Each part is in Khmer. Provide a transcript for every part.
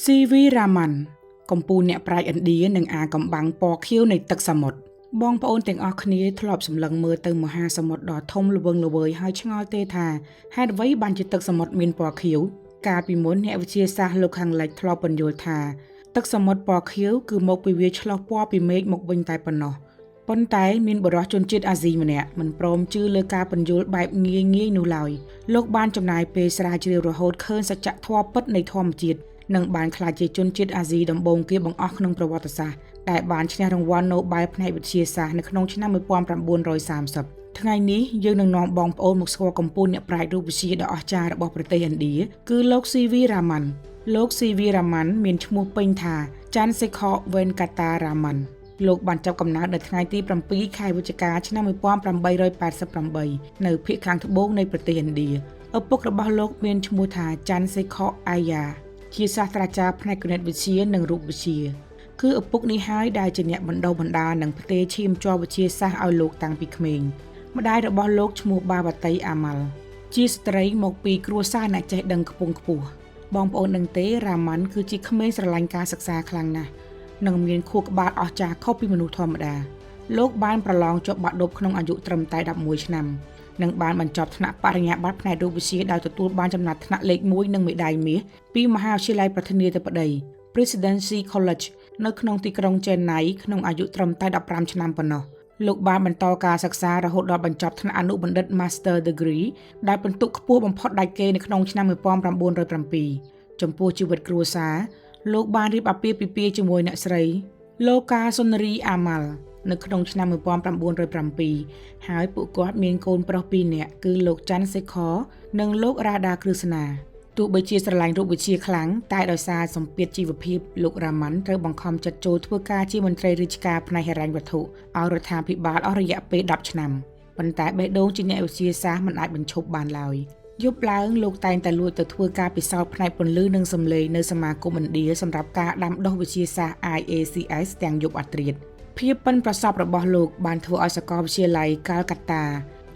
ស៊ីវីរ៉ាម៉ាន់កំពូលអ្នកប្រាជ្ញឥណ្ឌានិងអាកំបាំងពណ៌ខៀវនៃទឹកសមុទ្របងប្អូនទាំងអស់គ្នាធ្លាប់សម្លឹងមើលទៅមហាសមុទ្រដ៏ធំល្វឹងល្វើយហើយឆ្ងល់ទេថាហេតុអ្វីបានជាទឹកសមុទ្រមានពណ៌ខៀវកាលពីមុនអ្នកវិទ្យាសាស្ត្រលោកខាងលិចធ្លាប់ពន្យល់ថាទឹកសមុទ្រពណ៌ខៀវគឺមកពីវាឆ្លុះពណ៌ពីមេឃមកវិញតែប៉ុណ្ណោះប៉ុន្តែមានបុរសជនជាតិអាស៊ីម្នាក់មិនព្រមជឿលើការពន្យល់បែបងាយៗនោះឡើយលោកបានចំណាយពេលស្រាវជ្រាវរហូតឃើញសច្ចធម៌ពិតនៃធម្មជាតិនិងបានក្លាយជាជនជាតិអាស៊ីដំបូងគេបង្អស់ក្នុងប្រវត្តិសាស្ត្រដែលបានឈ្នះរង្វាន់ Nobel ផ្នែកវិទ្យាសាស្ត្រនៅក្នុងឆ្នាំ1930ថ្ងៃនេះយើងនឹងនាំបងប្អូនមកស្គាល់កំពូលអ្នកប្រាជ្ញរូបវិទ្យាដ៏អស្ចារ្យរបស់ប្រទេសឥណ្ឌាគឺលោកស៊ីវីរ៉ាម៉ាន់លោកស៊ីវីរ៉ាម៉ាន់មានឈ្មោះពេញថាចាន់សេខ័រ វេនកាតារ៉ាម៉ាន់លោកបានចាប់កំណើតនៅថ្ងៃទី7 ខែវិច្ឆិកាឆ្នាំ1888នៅភាគខាងត្បូងនៃប្រទេសឥណ្ឌាឪពុករបស់លោកមានឈ្មោះថាចាន់សេខ័រ អាយ៉ាជាសាស្ត្រាចារ្យផ្នែកគណិតវិទ្យានិងរូបវិទ្យាគឺឪពុកនេះហើយដែលជាអ្នកបណ្ដុះបណ្ដាលនិងផ្ទេរឈាមជ័រវិទ្យាសាស្ត្រឲ្យលោកតាំងពីក្មេងម្ដាយរបស់លោកឈ្មោះបាវតីអាម៉ាល់ជាស្ត្រីមកពីគ្រួសារអ្នកចេះដឹងខ្ពង់ខ្ពស់បងប្អូនដឹងទេរ៉ាម៉ាន់គឺជាក្មេងស្រឡាញ់ការសិក្សាខ្លាំងណាស់និងមានខួរក្បាលអស្ចារ្យខុសពីមនុស្សធម្មតាលោកបានប្រឡងជាប់បាក់ឌុបក្នុងអាយុត្រឹមតែ11ឆ្នាំនិងបានបញ្ចប់ថ្នាក់បរិញ្ញាបត្រផ្នែករូបវិទ្យាដោយទទួលបានចំណាត់ថ្នាក់លេខ1និងមេដាយមាសពីមហាវិទ្យាល័យប្រធានាធិបតី Presidency College នៅក្នុងទីក្រុងចេណៃក្នុងអាយុត្រឹមតែ15ឆ្នាំប៉ុណ្ណោះលោកបានបន្តការសិក្សារហូតដល់បញ្ចប់ថ្នាក់អនុបណ្ឌិត Master Degree ដែលពិន្ទុខ្ពស់បំផុតដាច់គេនៅក្នុងឆ្នាំ1907ចំពោះជីវិតគ្រួសារលោកបានរៀបអាពាហ៍ពិពាហ៍ជាមួយអ្នកស្រីលោកកាសុនរីអាម៉ាល់នៅក្នុងឆ្នាំ1907ហើយពួកគាត់មានកូនប្រុស2នាក់គឺលោកច័ន្ទសេខ័រនិងលោករ៉ាដាគ្រឹស្ណាទោះបីជាស្រឡាញ់រូបវិទ្យាខ្លាំងតែដោយសារសម្ពាធជីវភាពលោករ៉ាម៉ាន់ត្រូវបង្ខំចិត្តចូលធ្វើការជាមន្ត្រីរាជការផ្នែកហិរញ្ញវត្ថុឲ្យរដ្ឋាភិបាលអស់រយៈពេល10ឆ្នាំប៉ុន្តែបេះដូងជាអ្នកវិទ្យាសាស្ត្រមិនអាចបញ្ឈប់បានឡើយយប់ឡើងលោកតែងតែលួចទៅធ្វើការពិសោធន៍ផ្នែកពន្លឺនិងសំឡេងនៅសមាគមឥណ្ឌាសម្រាប់ការដាំដុះវិទ្យាសាស្ត្រ IACS ទាំងយប់អធ្រាត្រភាពប៉ិនប្រសប់របស់លោកបានធ្វើឲ្យសាកលវិទ្យាល័យកាល់កាតា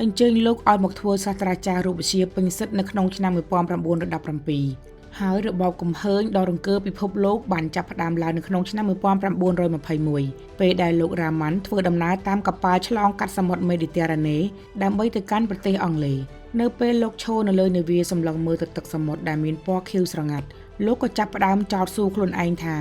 អញ្ជើញលោកឲ្យមកធ្វើសាស្ត្រាចារ្យរូបវិទ្យាពេញសិទ្ធិនៅក្នុងឆ្នាំ1917ហើយរបបកំហើញដ៏រង្គើពិភពលោកបានចាប់ផ្ដើមឡើងនៅក្នុងឆ្នាំ1921ពេលដែលលោករ៉ាម៉ាន់ធ្វើដំណើរតាមកប៉ាល់ឆ្លងកាត់សមុទ្រមេឌីទែរ៉ាណេដើម្បីទៅកាន់ប្រទេសអង់គ្លេសនៅពេលលោកឈរនៅលើនាវាសម្លឹងមើលទៅទឹកសមុទ្រដែលមានពណ៌ខៀវស្រងាត់លោកក៏ចាប់ផ្ដើមចោទសួរខ្លួនឯងថា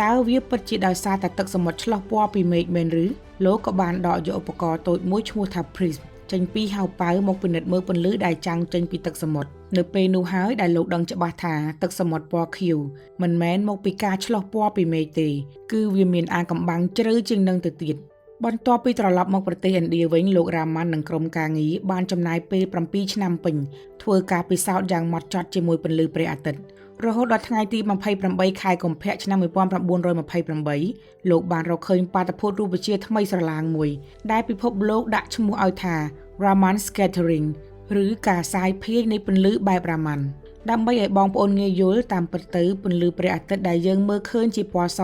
តើវាពិតជាដោយសារតែទឹកសមុទ្រឆ្លុះពណ៌ពីមេឃមែនឬលោកក៏បានដកយកឧបករណ៍តូចមួយឈ្មោះថា Prism ចេញពីហៅប៉ៅមកពិនិត្យមើលពន្លឺដែលចាំងចេញពីទឹកសមុទ្រនៅពេលនោះហើយដែលលោកដឹងច្បាស់ថាទឹកសមុទ្រពណ៌ខៀវមិនមែនមកពីការឆ្លុះពណ៌ពីមេឃទេគឺវាមានអាងកំបាំងជ្រៅជាងនឹងទៅទៀតបន្ទាប់ពីត្រឡប់មកប្រទេសឥណ្ឌាវិញលោករ៉ាម៉ាន់និងក្រុមការងារបានចំណាយពេល7ឆ្នាំពេញធ្វើការពិសោធន៍យ៉ាងហ្មត់ចត់ជាមួយពន្លឺព្រះអាទិត្យរហូតដល់ថ្ងៃទី28 ខែកុម្ភៈឆ្នាំ1928លោកបានរកឃើញបាតុភូតរូបវិទ្យាថ្មីស្រឡាងមួយដែលពិភពលោកដាក់ឈ្មោះឲ្យថា Raman Scattering ឬការសាយភាយនៃពន្លឺបែប Raman ដើម្បីឲ្យបងប្អូនងាយយល់តាមពិតទៅពន្លឺព្រះអាទិត្យដែលយើងមើលឃើញជាពណ៌ស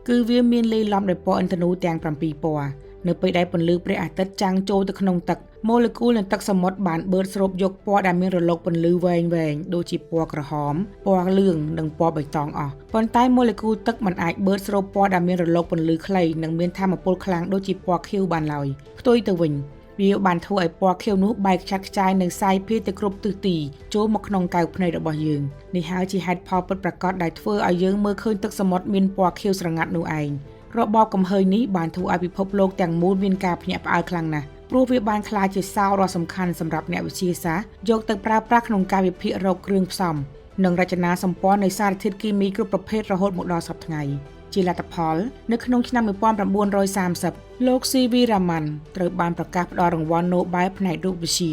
គឺវាមានលាយឡំដោយពណ៌ឥន្ធនូទាំង7ពណ៌នៅពេលដែលពន្លឺព្រះអាទិត្យចាំងចូលទៅក្នុងទឹកម៉ូលេគុលនៃទឹកសមុទ្របានបឺតស្រូបយកពណ៌ដែលមានរលកពន្លឺវែងៗដូចជាពណ៌ក្រហមពណ៌លឿងនិងពណ៌បៃតងអស់ប៉ុន្តែម៉ូលេគុលទឹកមិនអាចបឺតស្រូបពណ៌ដែលមានរលកពន្លឺខ្លីនិងមានថាមពលខ្លាំងដូចជាពណ៌ខៀវបានឡើយផ្ទុយទៅវិញវាបានធ្វើឲ្យពណ៌ខៀវនោះបែកខ្ចាត់ខ្ចាយនិងសាយភាយទៅគ្រប់ទិសទីចូលមកក្នុងកែវភ្នែករបស់យើងនេះហើយជាហេតុផលពិតប្រាកដដែលធ្វើឲ្យយើងមើលឃើញទឹកសមុទ្រមានពណ៌ខៀវស្រងាត់នោះឯងរបបកំហើញនេះបានធ្វើឲ្យពិភពលោកទាំងមូលមានការភ្ញាក់ផ្អើលខ្លាំងណាស់ព្រោះវាបានក្លាយជាសោរដ៏សំខាន់សម្រាប់អ្នកវិទ្យាសាស្ត្រយកទៅប្រើប្រាស់ក្នុងការវិភាគរកគ្រឿងផ្សំនិងរចនាសម្ព័ន្ធនៃសារធាតុគីមីគ្រប់ប្រភេទរហូតមកដល់សព្វថ្ងៃជាលទ្ធផលនៅក្នុងឆ្នាំ1930លោកស៊ីវីរ៉ាម៉ាន់ត្រូវបានប្រកាសផ្ដល់រង្វាន់ Nobel ផ្នែករូបវិទ្យា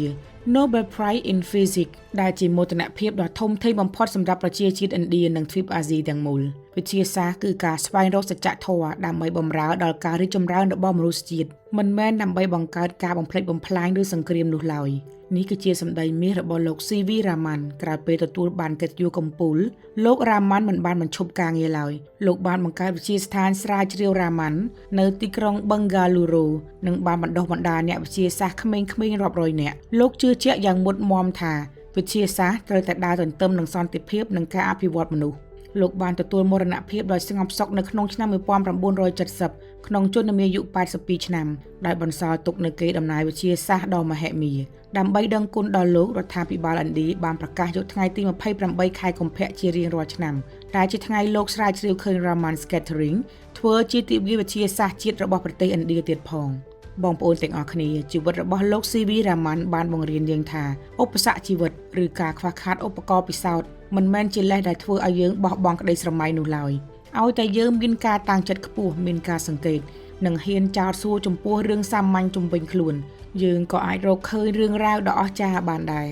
Nobel Prize in Physics ដែលជាមោទនភាពដ៏ធំធេងបំផុតសម្រាប់ប្រជាជាតិឥណ្ឌានិងទ្វីបអាស៊ីទាំងមូលវិទ្យាសាស្ត្រគឺការស្វែងរកសច្ចធម៌ដើម្បីបម្រើដល់ការរីកចម្រើនរបស់មនុស្សជាតិមិនមែនដើម្បីបង្កើតការបំផ្លិចបំផ្លាញឬសង្គ្រាមនោះឡើយនេះគឺជាសម្ដីមាសរបស់លោកស៊ីវីរ៉ាម៉ាន់ក្រោយពេលទទួលបានកិត្តិយសកំពូលលោករ៉ាម៉ាន់មិនបានបញ្ឈប់ការងារឡើយលោកបានបង្កើតវិទ្យាស្ថានស្រាវជ្រាវរ៉ាម៉ាន់នៅទីក្រុងបឹងហ្គាលូរ៉ូនិងបានបណ្ដុះបណ្ដាលអ្នកវិទ្យាសាស្ត្រក្មេងៗរាប់រយនាក់លោកជឿជាក់យ៉ាងមុតមាំថាវិទ្យាសាស្ត្រត្រូវតែដើរទន្ទឹមនឹងសន្តិភាពនិងការអភិវឌ្ឍមនុស្ស លោកបានទទួលមរណភាពដោយស្ងប់សុខនៅក្នុងឆ្នាំ1970ក្នុងជន្មាយុ82ឆ្នាំដោយបន្សល់ទុកនូវកេរដំណែលវិទ្យាសាស្ត្រដ៏មហិមាដើម្បីដឹងគុណដល់លោករដ្ឋាភិបាលឥណ្ឌាបានប្រកាសយកថ្ងៃទី28ខែកុម្ភៈជារៀងរាល់ឆ្នាំដែលជាថ្ងៃលោកស្រាវជ្រាវឃើញ Raman Scattering ធ្វើជាទិវាវិទ្យាសាស្ត្រជាតិរបស់ប្រទេសឥណ្ឌាទៀតផងបងប្អូនទាំងអស់គ្នាជីវិតរបស់លោក C.V. Raman បានបង្រៀនយើងថាឧបសគ្គជីវិតឬការខ្វះខាតឧបករណ៍ពិសោធន៍មិនមែនជាលេសដែលធ្វើឲ្យយើងបោះបង់ក្តីស្រមៃនោះឡើយឲ្យតែយើងមានការតាំងចិត្តខ្ពស់មានការសង្កេតនិងហ៊ានចោទសួរចំពោះរឿងសាមញ្ញជុំវិញខ្លួនយើងក៏អាចរកឃើញរឿងរ៉ាវដ៏អស្ចារ្យបានដែរ